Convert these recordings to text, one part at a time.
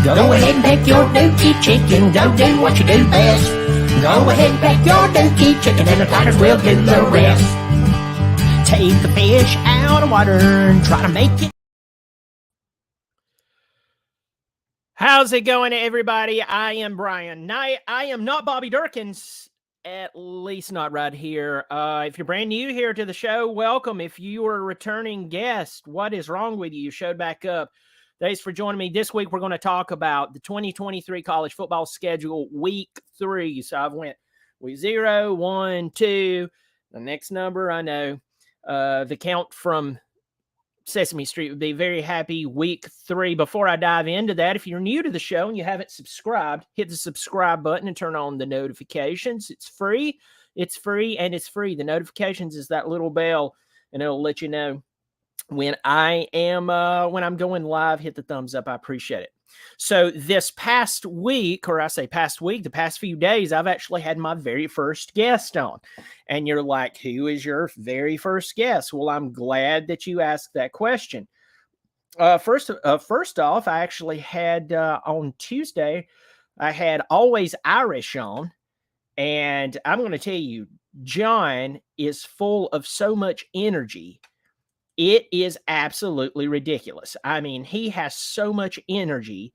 Go ahead and peck your dookie chicken. Go do what you do best. Go ahead and peck your dookie chicken, and the Tigers will do the rest. Take the fish out of water and try to make it. How's it going, everybody? I am Brian Knight. I am not Bobby Durkins, at least not right here. If you're brand new here to the show, welcome. If you are a returning guest, what is wrong with you? You showed back up. Thanks for joining me. This week, we're going to talk about the 2023 college football schedule, week 3. So I've went week 0, 1, 2. The next number, I know. The count from Sesame Street would be very happy. Week 3. Before I dive into that, if you're new to the show and you haven't subscribed, hit the subscribe button and turn on the notifications. It's free. It's free and it's free. The notifications is that little bell, and it'll let you know when I'm going live. Hit the thumbs up. I appreciate it. So this past week, or I say past week, the past few days, I've actually had my very first guest on. And you're like, who is your very first guest? Well, I'm glad that you asked that question. First off, I actually had on Tuesday, I had Always Irish on. And I'm going to tell you, John is full of so much energy. It is absolutely ridiculous. I mean, he has so much energy.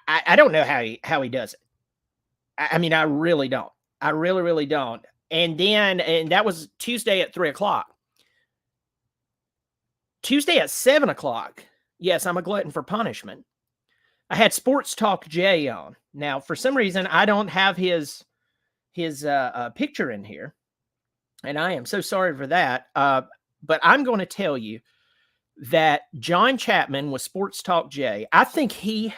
I don't know how he does it. I mean, I really don't. I really, really don't. And that was Tuesday at 3:00. Tuesday at 7:00. Yes, I'm a glutton for punishment. I had Sports Talk Jay on. Now, for some reason, I don't have his picture in here, and I am so sorry for that. But I'm going to tell you that John Chapman with Sports Talk Jay, I think he,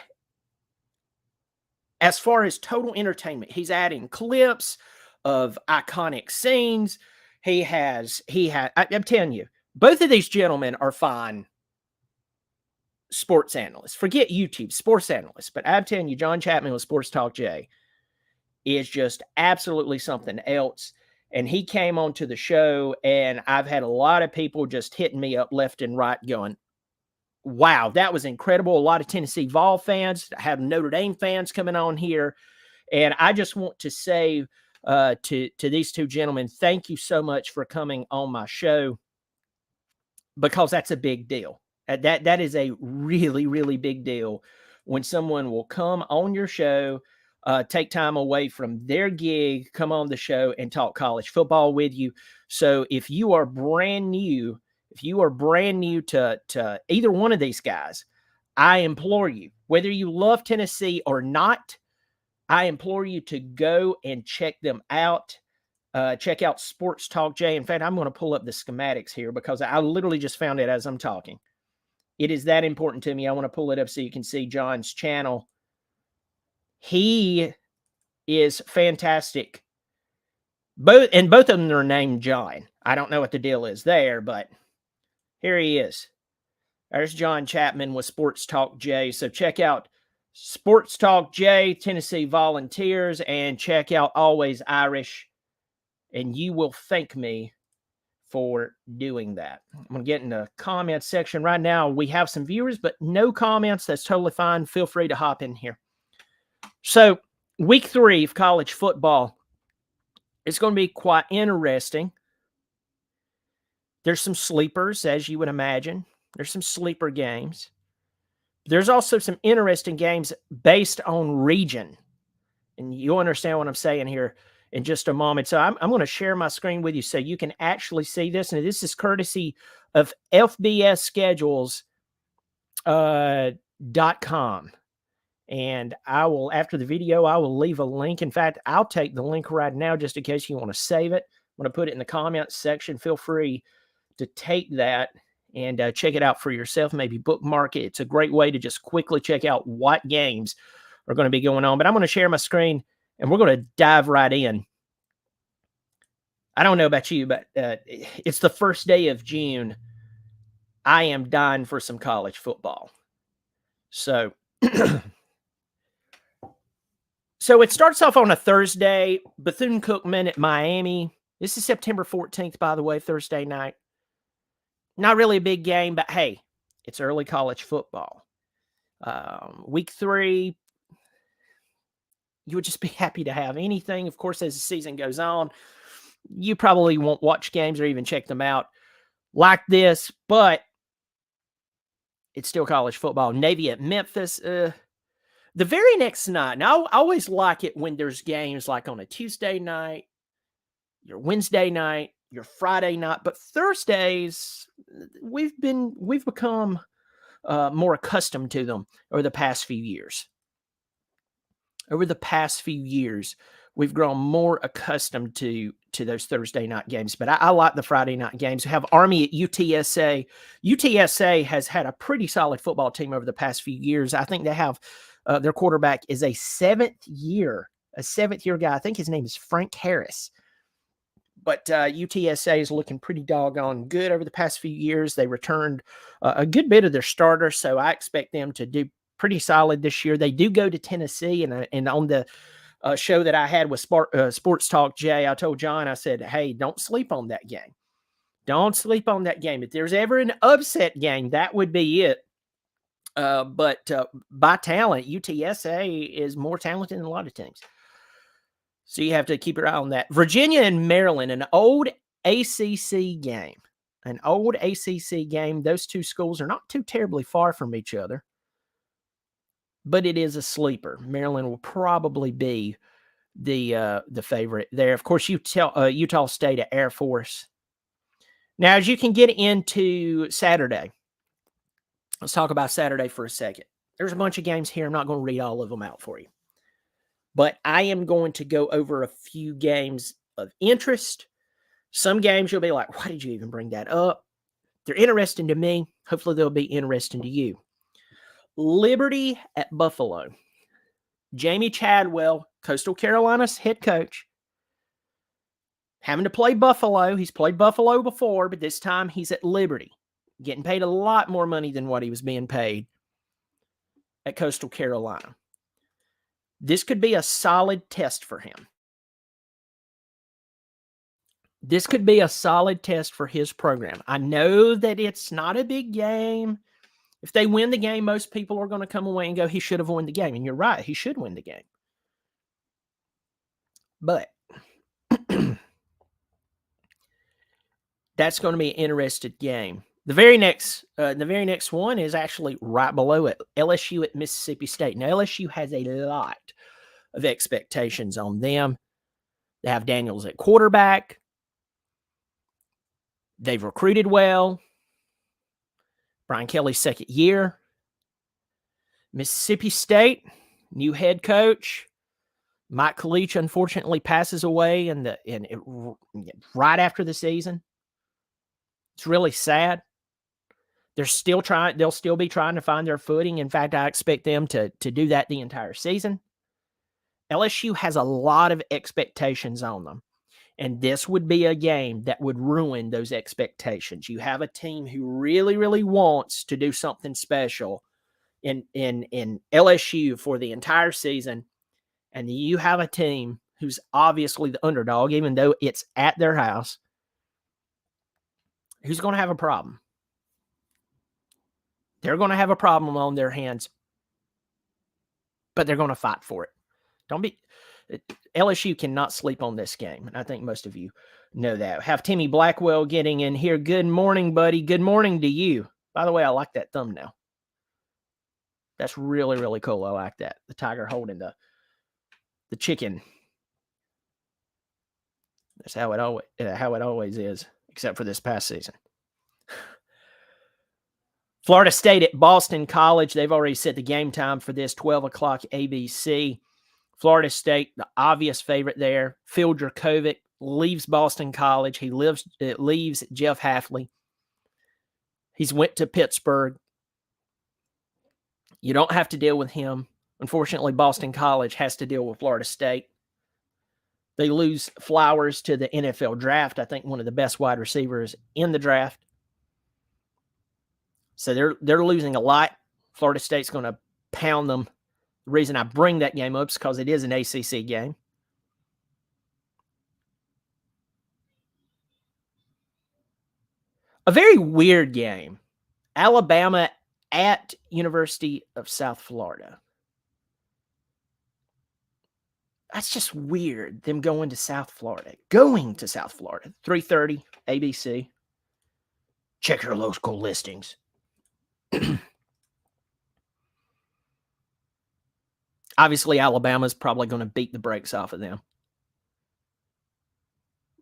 as far as total entertainment, he's adding clips of iconic scenes. I'm telling you, both of these gentlemen are fine sports analysts. Forget YouTube, sports analysts. But I'm telling you, John Chapman with Sports Talk Jay is just absolutely something else. And he came onto the show, and I've had a lot of people just hitting me up left and right going, wow, that was incredible. A lot of Tennessee Vol fans, I have Notre Dame fans coming on here. And I just want to say to these two gentlemen, thank you so much for coming on my show, because that's a big deal. That is a really, really big deal when someone will come on your show, take time away from their gig, come on the show and talk college football with you. So if you are brand new to either one of these guys, I implore you, whether you love Tennessee or not, I implore you to go and check them out. Check out Sports Talk Jay. In fact, I'm going to pull up the schematics here because I literally just found it as I'm talking. It is that important to me. I want to pull it up so you can see John's channel. He is fantastic. Both of them are named John. I don't know what the deal is there, but here he is. There's John Chapman with Sports Talk Jay. So check out Sports Talk Jay, Tennessee Volunteers, and check out Always Irish, and you will thank me for doing that. I'm going to get in the comments section right now. We have some viewers, but no comments. That's totally fine. Feel free to hop in here. So week 3 of college football is going to be quite interesting. There's some sleepers, as you would imagine. There's some sleeper games. There's also some interesting games based on region. And you'll understand what I'm saying here in just a moment. So I'm going to share my screen with you so you can actually see this. And this is courtesy of FBSschedules.com. And I will, after the video, I will leave a link. In fact, I'll take the link right now just in case you want to save it. I'm going to put it in the comments section. Feel free to take that and check it out for yourself. Maybe bookmark it. It's a great way to just quickly check out what games are going to be going on. But I'm going to share my screen, and we're going to dive right in. I don't know about you, but it's the first day of June. I am dying for some college football. So... So it starts off on a Thursday, Bethune-Cookman at Miami. This is September 14th, by the way, Thursday night. Not really a big game, but hey, it's early college football. Week 3, you would just be happy to have anything. Of course, as the season goes on, you probably won't watch games or even check them out like this, but it's still college football. Navy at Memphis. The very next night, now I always like it when there's games like on a Tuesday night, your Wednesday night, your Friday night, but Thursdays, we've become more accustomed to them over the past few years. Over the past few years, we've grown more accustomed to those Thursday night games. But I like the Friday night games. We have Army at UTSA. UTSA has had a pretty solid football team over the past few years. I think they have their quarterback is a seventh year guy. I think his name is Frank Harris. But UTSA is looking pretty doggone good over the past few years. They returned a good bit of their starters, so I expect them to do pretty solid this year. They do go to Tennessee, and on the show that I had with Sports Talk Jay, I told John, I said, hey, don't sleep on that game. Don't sleep on that game. If there's ever an upset game, that would be it. But by talent, UTSA is more talented than a lot of teams. So you have to keep your eye on that. Virginia and Maryland, an old ACC game. An old ACC game. Those two schools are not too terribly far from each other, but it is a sleeper. Maryland will probably be the favorite there. Of course, Utah State at Air Force. Now, as you can get into Saturday, let's talk about Saturday for a second. There's a bunch of games here. I'm not going to read all of them out for you, but I am going to go over a few games of interest. Some games you'll be like, why did you even bring that up? They're interesting to me. Hopefully they'll be interesting to you. Liberty at Buffalo. Jamie Chadwell, Coastal Carolina's head coach, having to play Buffalo. He's played Buffalo before, but this time he's at Liberty, getting paid a lot more money than what he was being paid at Coastal Carolina. This could be a solid test for him. This could be a solid test for his program. I know that it's not a big game. If they win the game, most people are going to come away and go, he should have won the game. And you're right, he should win the game. But that's going to be an interesting game. The very next one is actually right below it, LSU at Mississippi State. Now, LSU has a lot of expectations on them. They have Daniels at quarterback. They've recruited well. Brian Kelly's second year. Mississippi State, new head coach. Mike Kalich unfortunately passes away right after the season. It's really sad. They'll still be trying to find their footing. In fact, I expect them to do that the entire season. LSU has a lot of expectations on them. And this would be a game that would ruin those expectations. You have a team who really, really wants to do something special in LSU for the entire season. And you have a team who's obviously the underdog, even though it's at their house, who's going to have a problem. They're going to have a problem on their hands, but they're going to fight for it. LSU cannot sleep on this game, and I think most of you know that. Have Timmy Blackwell getting in here. Good morning, buddy. Good morning to you. By the way, I like that thumbnail. That's really, really cool. I like that. The tiger holding the chicken. That's how it always is, except for this past season. Florida State at Boston College. They've already set the game time for this, 12 o'clock ABC. Florida State, the obvious favorite there. Phil Dracovic leaves Boston College. He leaves Jeff Hafley. He's went to Pittsburgh. You don't have to deal with him. Unfortunately, Boston College has to deal with Florida State. They lose Flowers to the NFL draft. I think one of the best wide receivers in the draft. So they're losing a lot. Florida State's going to pound them. The reason I bring that game up is because it is an ACC game. A very weird game. Alabama at University of South Florida. That's just weird, them going to South Florida. 3:30, ABC. Check your local listings. Obviously, Alabama's probably going to beat the brakes off of them.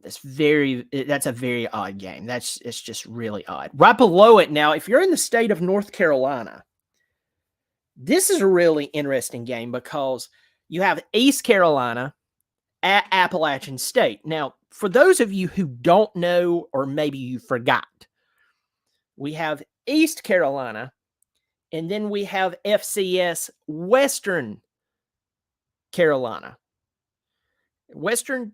That's a very odd game. It's just really odd. Right below it now, if you're in the state of North Carolina, this is a really interesting game because you have East Carolina at Appalachian State. Now, for those of you who don't know, or maybe you forgot, we have East Carolina, and then we have FCS Western Carolina. Western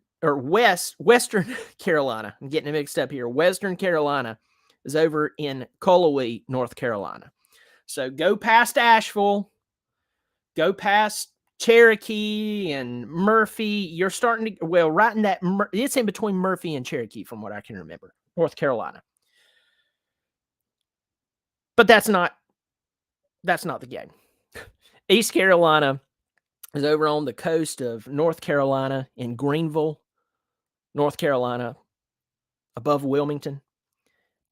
Carolina. I'm getting it mixed up here. Western Carolina is over in Cullowhee, North Carolina. So go past Asheville, go past Cherokee and Murphy. You're starting to, right in that, it's in between Murphy and Cherokee from what I can remember, North Carolina. But that's not the game. East Carolina is over on the coast of North Carolina in Greenville, North Carolina, above Wilmington.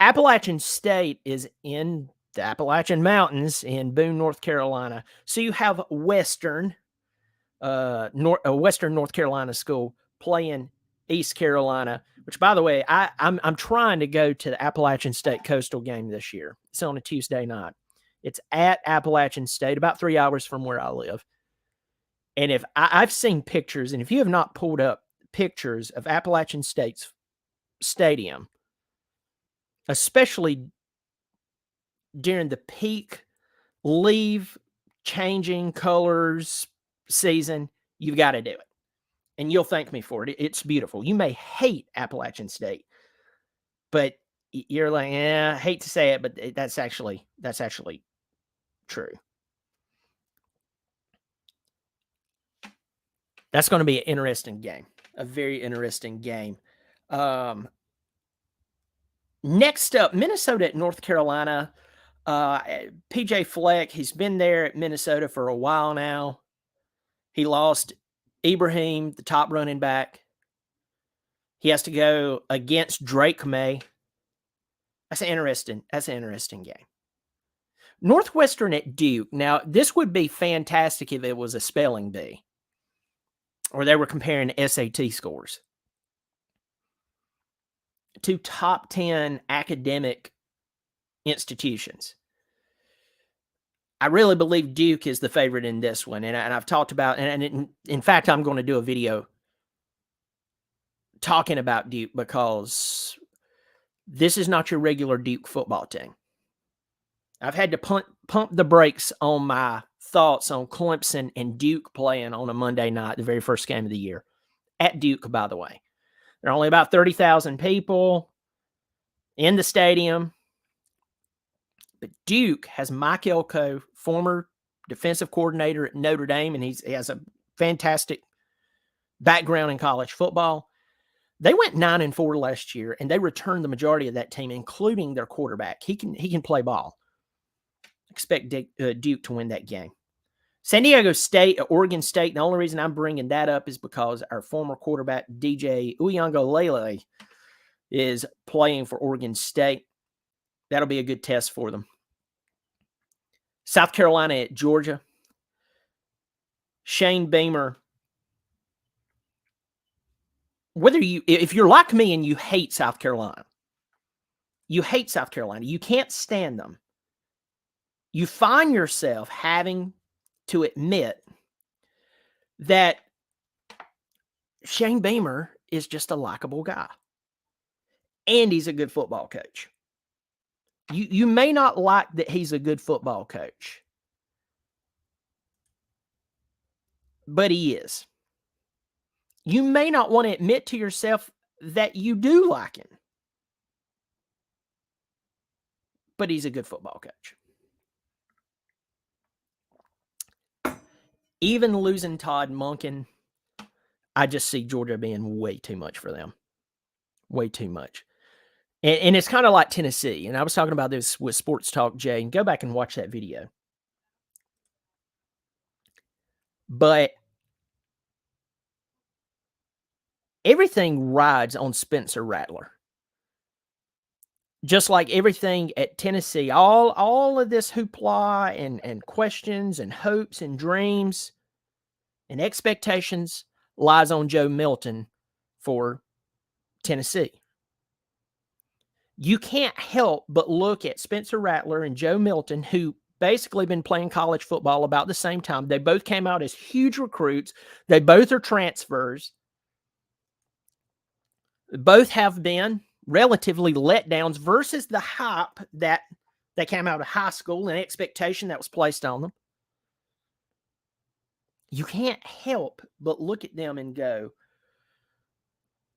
Appalachian State is in the Appalachian Mountains in Boone, North Carolina. So you have Western North Carolina school playing East Carolina, which, by the way, I'm trying to go to the Appalachian State Coastal game this year. It's on a Tuesday night. It's at Appalachian State, about 3 hours from where I live. And if I've seen pictures, and if you have not pulled up pictures of Appalachian State's stadium, especially during the peak leaf changing colors season, you've got to do it. And you'll thank me for it. It's beautiful. You may hate Appalachian State, but you're like, I hate to say it, but that's actually true. That's going to be an interesting game, a very interesting game. Next up, Minnesota at North Carolina. PJ Fleck, he's been there at Minnesota for a while now. He lost Ibrahim, the top running back. He has to go against Drake May. That's an interesting game. Northwestern at Duke. Now, this would be fantastic if it was a spelling bee, or they were comparing SAT scores. Two top 10 academic institutions. I really believe Duke is the favorite in this one. And I've talked about, and in fact, I'm going to do a video talking about Duke because this is not your regular Duke football team. I've had to pump the brakes on my thoughts on Clemson and Duke playing on a Monday night, the very first game of the year. At Duke, by the way. There are only about 30,000 people in the stadium. But Duke has Mike Elko, former defensive coordinator at Notre Dame, and he has a fantastic background in college football. They went 9-4 last year, and they returned the majority of that team, including their quarterback. He can play ball. Expect Duke to win that game. San Diego State, Oregon State, the only reason I'm bringing that up is because our former quarterback, DJ Uiagalelei, is playing for Oregon State. That'll be a good test for them. South Carolina at Georgia. Shane Beamer. If you're like me and you hate South Carolina, you can't stand them. You find yourself having to admit that Shane Beamer is just a likable guy. And he's a good football coach. You may not like that he's a good football coach, but he is. You may not want to admit to yourself that you do like him, but he's a good football coach. Even losing Todd Monken, I just see Georgia being way too much for them. Way too much. And it's kind of like Tennessee. And I was talking about this with Sports Talk Jay, and go back and watch that video. But everything rides on Spencer Rattler. Just like everything at Tennessee, all of this hoopla and questions and hopes and dreams and expectations lies on Joe Milton for Tennessee. You can't help but look at Spencer Rattler and Joe Milton, who basically been playing college football about the same time. They both came out as huge recruits. They both are transfers. Both have been relatively letdowns versus the hype that they came out of high school and expectation that was placed on them. You can't help but look at them and go,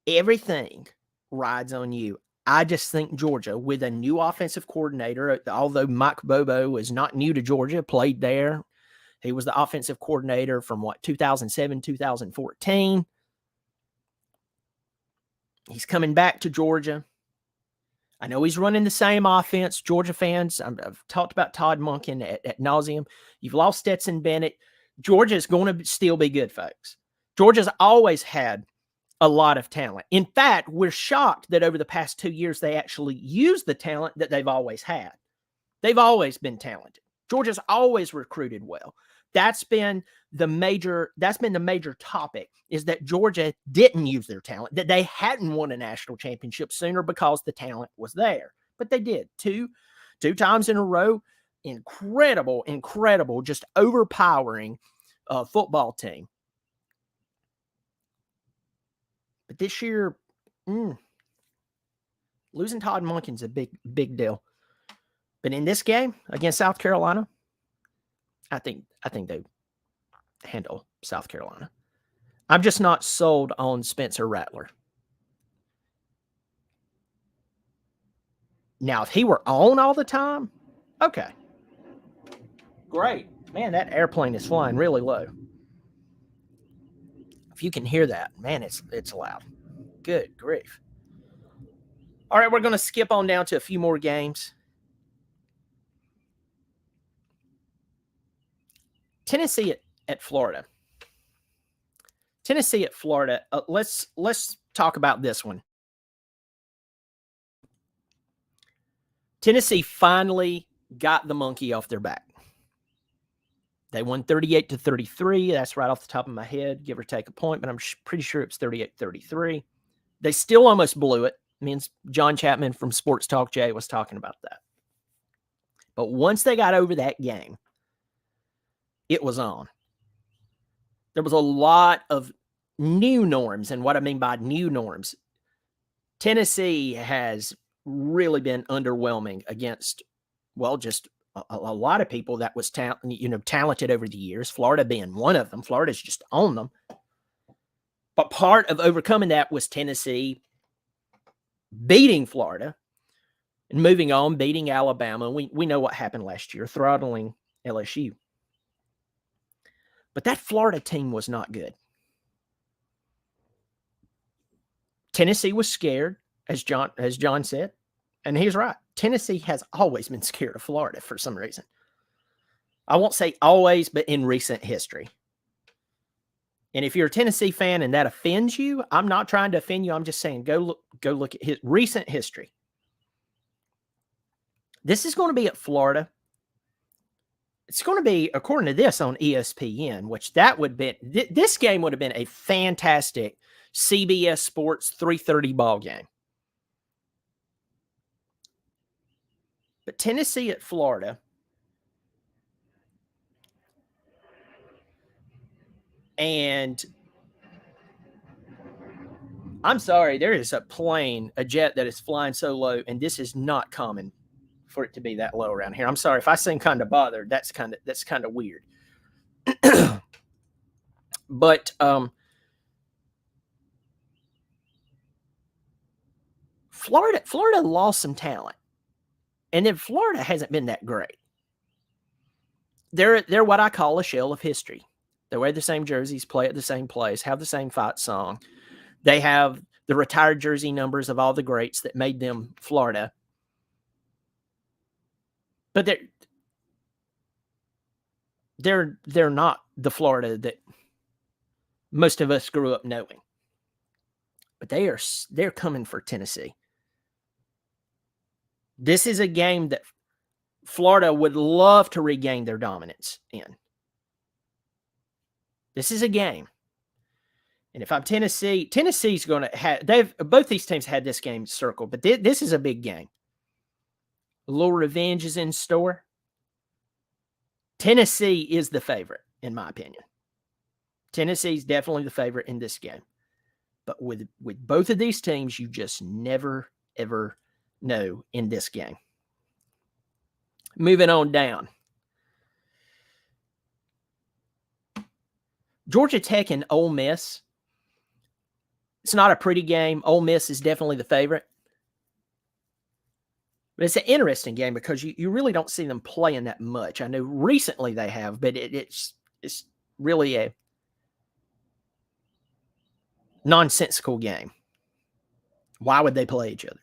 everything rides on you. I just think Georgia, with a new offensive coordinator, although Mike Bobo is not new to Georgia, played there. He was the offensive coordinator from 2007, 2014. He's coming back to Georgia. I know he's running the same offense. Georgia fans, I've talked about Todd Monken at nauseum. You've lost Stetson Bennett. Georgia is going to still be good, folks. Georgia's always had a lot of talent. In fact, we're shocked that over the past 2 years, they actually used the talent that they've always had. They've always been talented. Georgia's always recruited well. That's been the major topic, is that Georgia didn't use their talent, that they hadn't won a national championship sooner because the talent was there. But they did two times in a row. Incredible, just overpowering football team. But this year, losing Todd Monken's a big deal. But in this game against South Carolina, I think they handle South Carolina. I'm just not sold on Spencer Rattler. Now, if he were on all the time, okay. Great. Man, that airplane is flying really low. If you can hear that, man, it's loud. Good grief. All right, we're going to skip on down to a few more games. Tennessee at Florida. Tennessee at Florida. Let's talk about this one. Tennessee finally got the monkey off their back. They won 38-33. That's right off the top of my head, give or take a point, but I'm pretty sure it's 38-33. They still almost blew it. Means John Chapman from Sports Talk Jay was talking about that. But once they got over that game, it was on. There was a lot of new norms, and what I mean by new norms, Tennessee has really been underwhelming against, well, just a lot of people that was talented over the years, Florida being one of them. Florida's just on them. But part of overcoming that was Tennessee beating Florida and moving on, beating Alabama. We know what happened last year, throttling LSU. But that Florida team was not good. Tennessee was scared, as John said, and he's right. Tennessee has always been scared of Florida for some reason. I won't say always, but in recent history. And if you're a Tennessee fan and that offends you, I'm not trying to offend you. I'm just saying go look at his recent history. This is going to be at Florida. It's going to be, according to this, on ESPN, which that would be, this game would have been a fantastic CBS Sports 3:30 ball game. But Tennessee at Florida, and I'm sorry, there is a jet that is flying so low, and this is not common for it to be that low around here. I'm sorry if I seem kind of bothered. That's kind of weird. But Florida lost some talent. And then Florida hasn't been that great. They're what I call a shell of history. They wear the same jerseys, play at the same place, have the same fight song. They have the retired jersey numbers of all the greats that made them Florida. But they're not the Florida that most of us grew up knowing. But they're coming for Tennessee. This is a game that Florida would love to regain their dominance in. This is a game. And if I'm Tennessee, Tennessee's going to have, both these teams had this game circled, but this is a big game. A little revenge is in store. Tennessee is the favorite, in my opinion. Tennessee's definitely the favorite in this game. But with both of these teams, you just never, ever know in this game. Moving on down. Georgia Tech and Ole Miss. It's not a pretty game. Ole Miss is definitely the favorite. But it's an interesting game because you really don't see them playing that much. I know recently they have, but it's really a nonsensical game. Why would they play each other?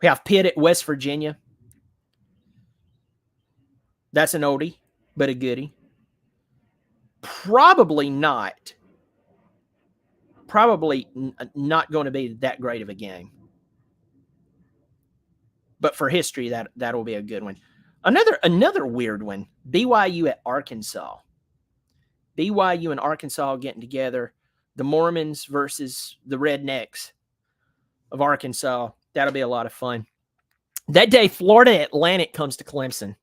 We have Pitt at West Virginia. That's an oldie, but a goodie. Probably not going to be that great of a game. But for history, that'll be a good one. Another weird one, BYU at Arkansas. BYU and Arkansas getting together. The Mormons versus the Rednecks of Arkansas. That'll be a lot of fun. That day, Florida Atlantic comes to Clemson.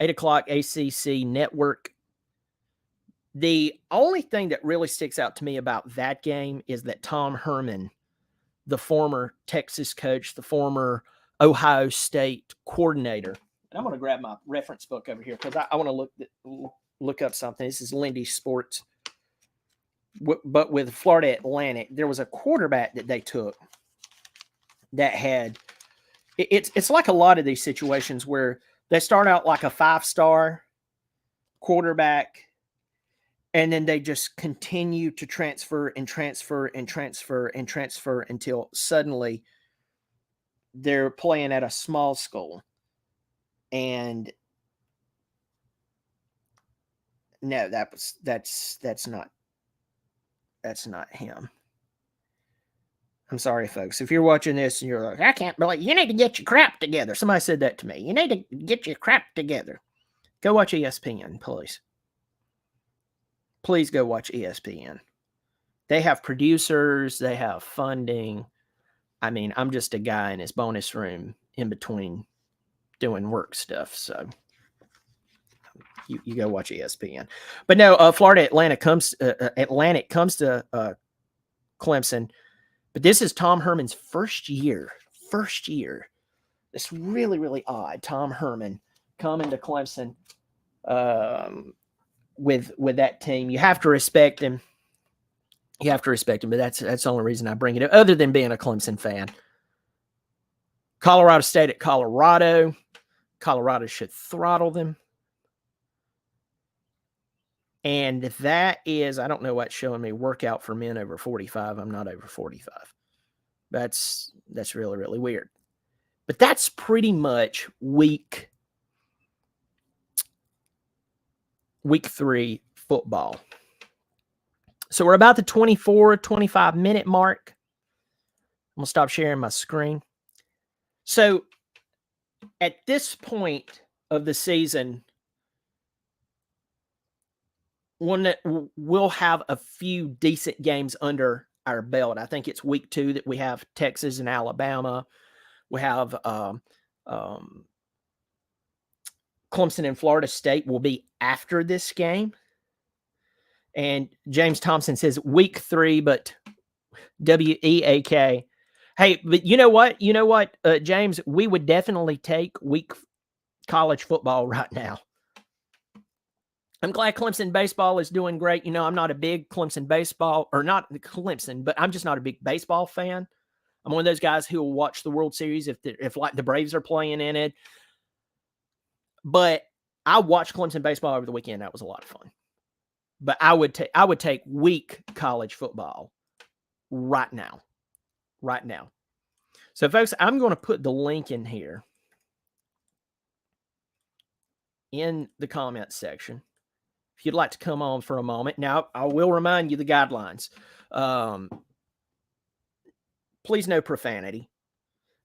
8 o'clock ACC network. The only thing that really sticks out to me about that game is that Tom Herman, the former Texas coach, the former Ohio State coordinator, and I'm going to grab my reference book over here because I want to look up something. This is Lindy Sports. But with Florida Atlantic, there was a quarterback that they took that had it's like a lot of these situations where they start out like a 5-star quarterback, and then they just continue to transfer until suddenly they're playing at a small school. And no, that's not him. I'm sorry, folks. If you're watching this and you're like, I can't believe you need to get your crap together. Somebody said that to me. You need to get your crap together. Go watch ESPN, please. Please go watch ESPN. They have producers. They have funding. I mean, I'm just a guy in his bonus room in between doing work stuff. So you go watch ESPN. But no, Florida Atlantic comes to Clemson. But this is Tom Herman's first year. It's really, really odd. Tom Herman coming to Clemson with that team. You have to respect him. But that's the only reason I bring it up, other than being a Clemson fan. Colorado State at Colorado. Colorado should throttle them. And that is, I don't know what's showing me, workout for men over 45. I'm not over 45. That's really, really weird. But that's pretty much week 3 football. So we're about the 24, 25-minute mark. I'm going to stop sharing my screen. So at this point of the season, we'll have a few decent games under our belt. I think it's week 2 that we have Texas and Alabama. We have Clemson and Florida State will be after this game. And James Thompson says week 3, but WEAK. Hey, but you know what? James, we would definitely take week college football right now. I'm glad Clemson baseball is doing great. I'm not a big Clemson baseball, or not Clemson, but I'm just not a big baseball fan. I'm one of those guys who will watch the World Series if like the Braves are playing in it. But I watched Clemson baseball over the weekend. That was a lot of fun. But I would take weak college football right now. Right now. So, folks, I'm going to put the link in here in the comments section. If you'd like to come on for a moment. Now, I will remind you the guidelines. Please no profanity.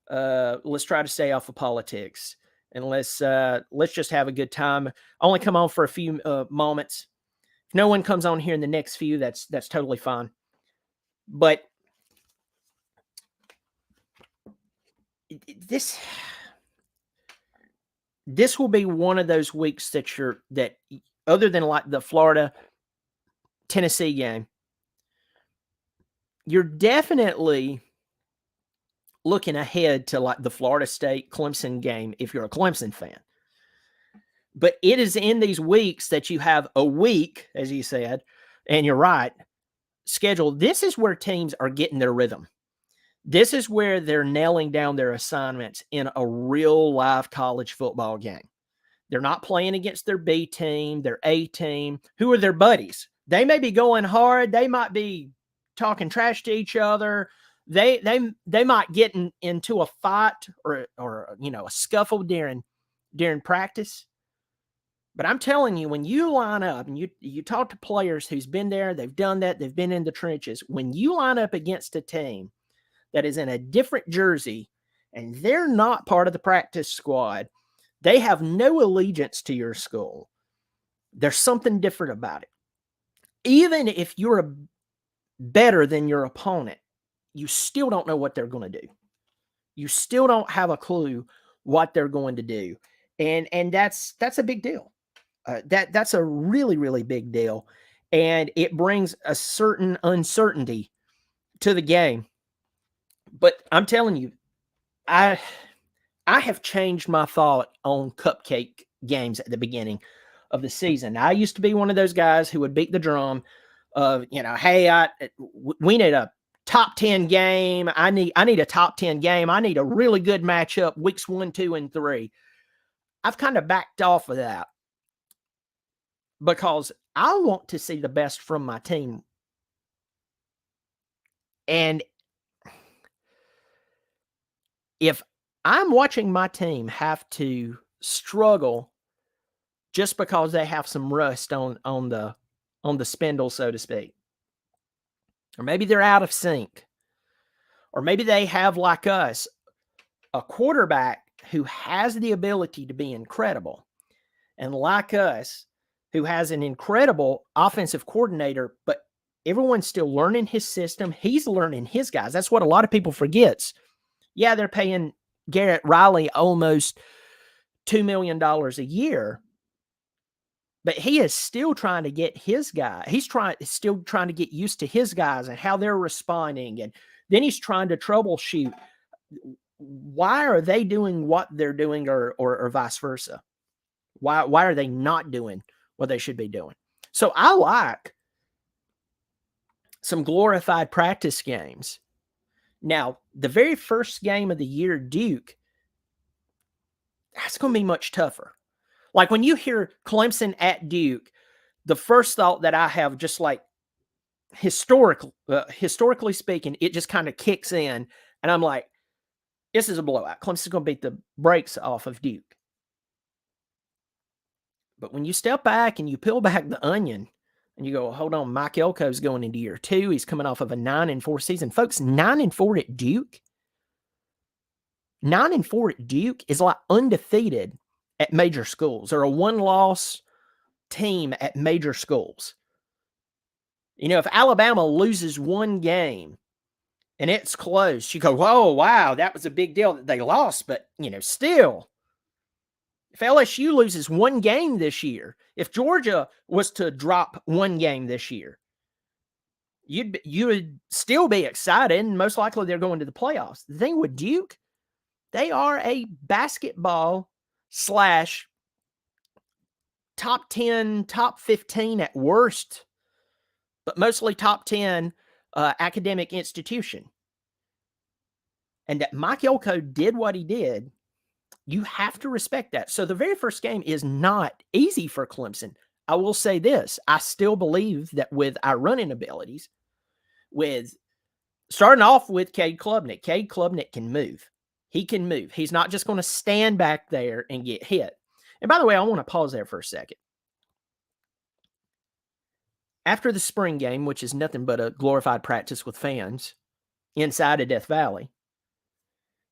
Let's try to stay off of politics, and let's just have a good time. Only come on for a few moments. If no one comes on here in the next few, that's totally fine. But this will be one of those weeks that other than like the Florida Tennessee game, you're definitely looking ahead to like the Florida State Clemson game if you're a Clemson fan. But it is in these weeks that you have a week, as you said, and you're right, scheduled. This is where teams are getting their rhythm. This is where they're nailing down their assignments in a real live college football game. They're not playing against their B team, their A team, who are their buddies. They may be going hard. They might be talking trash to each other. They might get into a fight or a scuffle during practice. But I'm telling you, when you line up and you talk to players who's been there, they've done that, they've been in the trenches. When you line up against a team that is in a different jersey and they're not part of the practice squad, they have no allegiance to your school. There's something different about it. Even if you're better than your opponent, you still don't know what they're going to do. You still don't have a clue what they're going to do. And that's a big deal. That's a really, really big deal. And it brings a certain uncertainty to the game. But I'm telling you, I have changed my thought on cupcake games at the beginning of the season. I used to be one of those guys who would beat the drum of, hey, we need a top 10 game. I need a top 10 game. I need a really good matchup weeks 1, 2, and 3. I've kind of backed off of that because I want to see the best from my team. And if I'm watching my team have to struggle just because they have some rust on the spindle, so to speak, or maybe they're out of sync, or maybe they have, like us, a quarterback who has the ability to be incredible, and like us, who has an incredible offensive coordinator, but everyone's still learning his system. He's learning his guys. That's what a lot of people forgets. Yeah, they're paying Garrett Riley almost $2 million a year, but he is still trying to get his guy. He's still trying to get used to his guys and how they're responding. And then he's trying to troubleshoot. Why are they doing what they're doing or vice versa? Why are they not doing what they should be doing? So I like some glorified practice games. Now, the very first game of the year, Duke, that's going to be much tougher. Like when you hear Clemson at Duke, the first thought that I have, just like historically speaking, it just kind of kicks in. And I'm like, this is a blowout. Clemson's going to beat the brakes off of Duke. But when you step back and you peel back the onion and you go, hold on, Mike Elko's going into year 2. He's coming off of a 9-4 season. Folks, 9-4 at Duke. 9-4 at Duke is like undefeated at major schools, or a one-loss team at major schools. If Alabama loses one game and it's close, you go, oh, wow, that was a big deal that they lost. But, still, if LSU loses one game this year, if Georgia was to drop one game this year, you would still be excited, and most likely they're going to the playoffs. The thing with Duke, they are a basketball / top 10, top 15 at worst, but mostly top 10 academic institution. And that Mike Elko did what he did, you have to respect that. So the very first game is not easy for Clemson. I will say this. I still believe that with our running abilities, with starting off with Cade Klubnik. Cade Klubnik can move. He can move. He's not just going to stand back there and get hit. And by the way, I want to pause there for a second. After the spring game, which is nothing but a glorified practice with fans inside of Death Valley,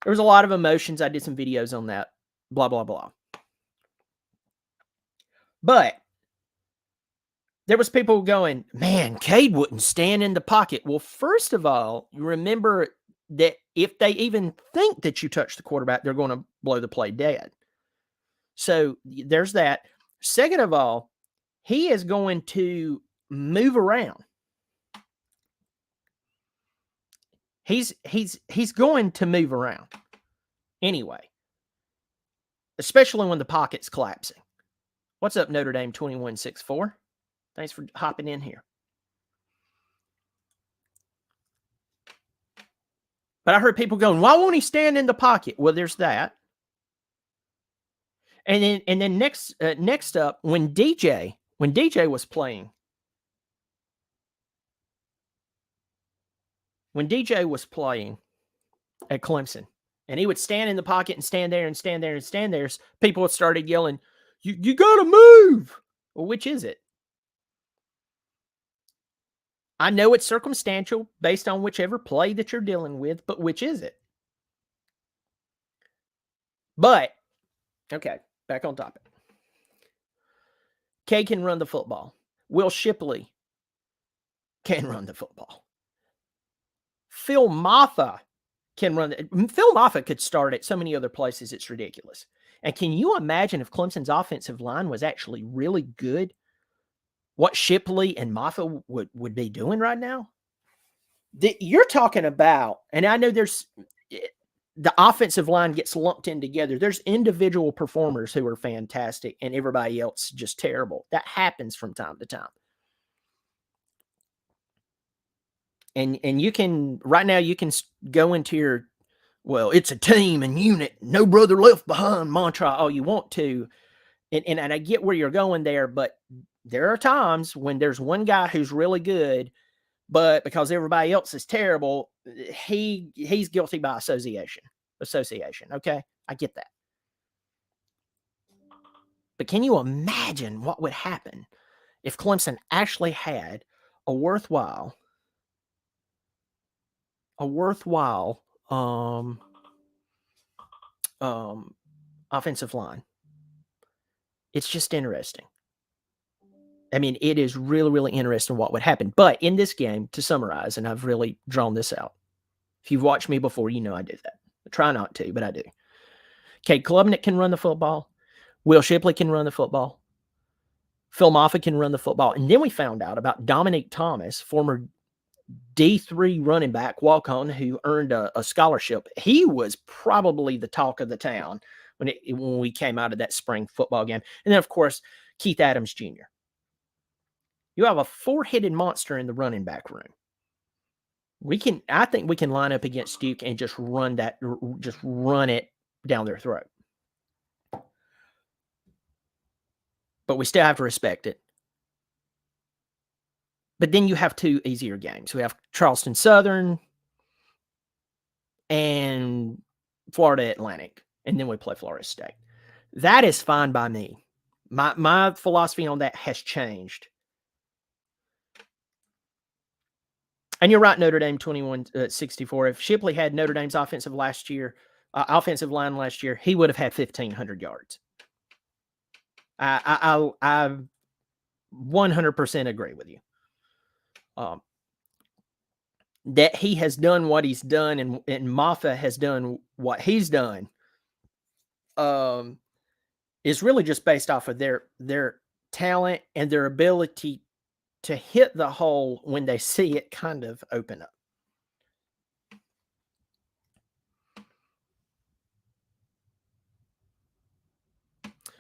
there was a lot of emotions. I did some videos on that, blah, blah, blah. But there was people going, man, Cade wouldn't stand in the pocket. Well, first of all, remember that if they even think that you touch the quarterback, they're going to blow the play dead. So there's that. Second of all, he is going to move around. He's going to move around anyway, especially when the pocket's collapsing. What's up, Notre Dame 2164? Thanks for hopping in here. But I heard people going, why won't he stand in the pocket? Well, there's that. And then next up, when DJ was playing, at Clemson, and he would stand in the pocket and stand there and stand there and stand there, people started yelling, you got to move. Well, which is it? I know it's circumstantial based on whichever play that you're dealing with, but which is it? But, okay, back on topic. Cade can run the football. Will Shipley can run the football. Phil Maffa can run. Phil Maffa could start at so many other places, it's ridiculous. And can you imagine if Clemson's offensive line was actually really good, what Shipley and Maffa would be doing right now? You're talking about, and I know there's, the offensive line gets lumped in together. There's individual performers who are fantastic and everybody else just terrible. That happens from time to time. And you can, right now, you can go into your, well, it's a team and unit, no brother left behind mantra all you want to. And I get where you're going there, but there are times when there's one guy who's really good, but because everybody else is terrible, he's guilty by association. Okay. I get that. But can you imagine what would happen if Clemson actually had a worthwhile offensive line? It's just interesting. I mean, it is really, really interesting what would happen. But in this game, to summarize, and I've really drawn this out. If you've watched me before, you know I do that. I try not to, but I do. Cade Klubnik can run the football. Will Shipley can run the football. Phil Maffa can run the football. And then we found out about Dominique Thomas, former D3 running back, walk-on, who earned a scholarship. He was probably the talk of the town when we came out of that spring football game. And then, of course, Keith Adams Jr. You have a four-headed monster in the running back room. I think we can line up against Duke and just run it down their throat. But we still have to respect it. But then you have two easier games. We have Charleston Southern and Florida Atlantic, and then we play Florida State. That is fine by me. My philosophy on that has changed. And you're right, Notre Dame 2164. If Shipley had Notre Dame's offensive line last year, he would have had 1,500 yards. I 100% agree with you. That he has done what he's done and Maffa has done what he's done is really just based off of their talent and their ability to hit the hole when they see it kind of open up.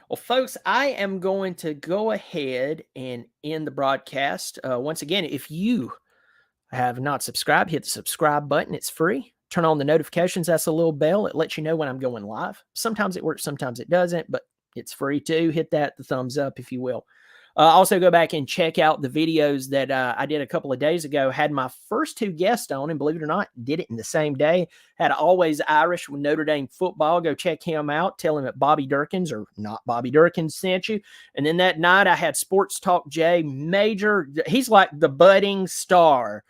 Well, folks, I am going to go ahead and end the broadcast. Once again, if you have not subscribed, hit the subscribe button. It's free. Turn on the notifications. That's a little bell. It lets you know when I'm going live. Sometimes it works, sometimes it doesn't, but it's free too. Hit the thumbs up, if you will. Also, go back and check out the videos that I did a couple of days ago. Had my first 2 guests on, and believe it or not, did it in the same day. Had Always Irish with Notre Dame football. Go check him out. Tell him that Bobby Durkins or not Bobby Durkins sent you. And then that night, I had Sports Talk Jay Major. He's like the budding star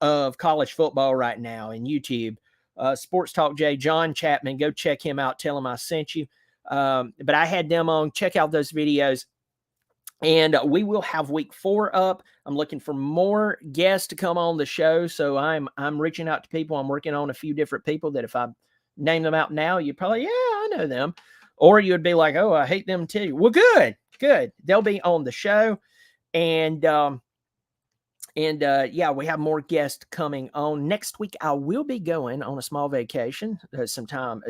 of college football right now in YouTube. Sports Talk Jay, John Chapman. Go check him out. Tell him I sent you. But I had them on. Check out those videos. And we will have week 4 up. I'm looking for more guests to come on the show. So I'm reaching out to people. I'm working on a few different people that if I name them out now, you'd probably, yeah, I know them. Or you would be like, oh, I hate them too. Well, good. They'll be on the show. And yeah, we have more guests coming on. Next week, I will be going on a small vacation,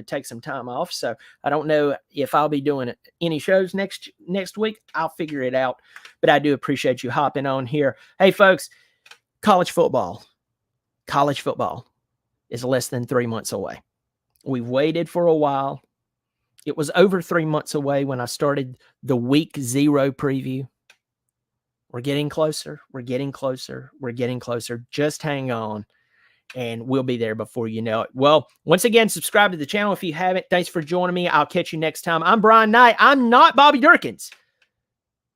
take some time off. So I don't know if I'll be doing any shows next week. I'll figure it out. But I do appreciate you hopping on here. Hey, folks, college football is less than 3 months away. We've waited for a while. It was over 3 months away when I started the week 0 preview. We're getting closer. Just hang on, and we'll be there before you know it. Well, once again, subscribe to the channel if you haven't. Thanks for joining me. I'll catch you next time. I'm Brian Knight. I'm not Bobby Durkins.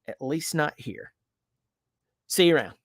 At least not here. See you around.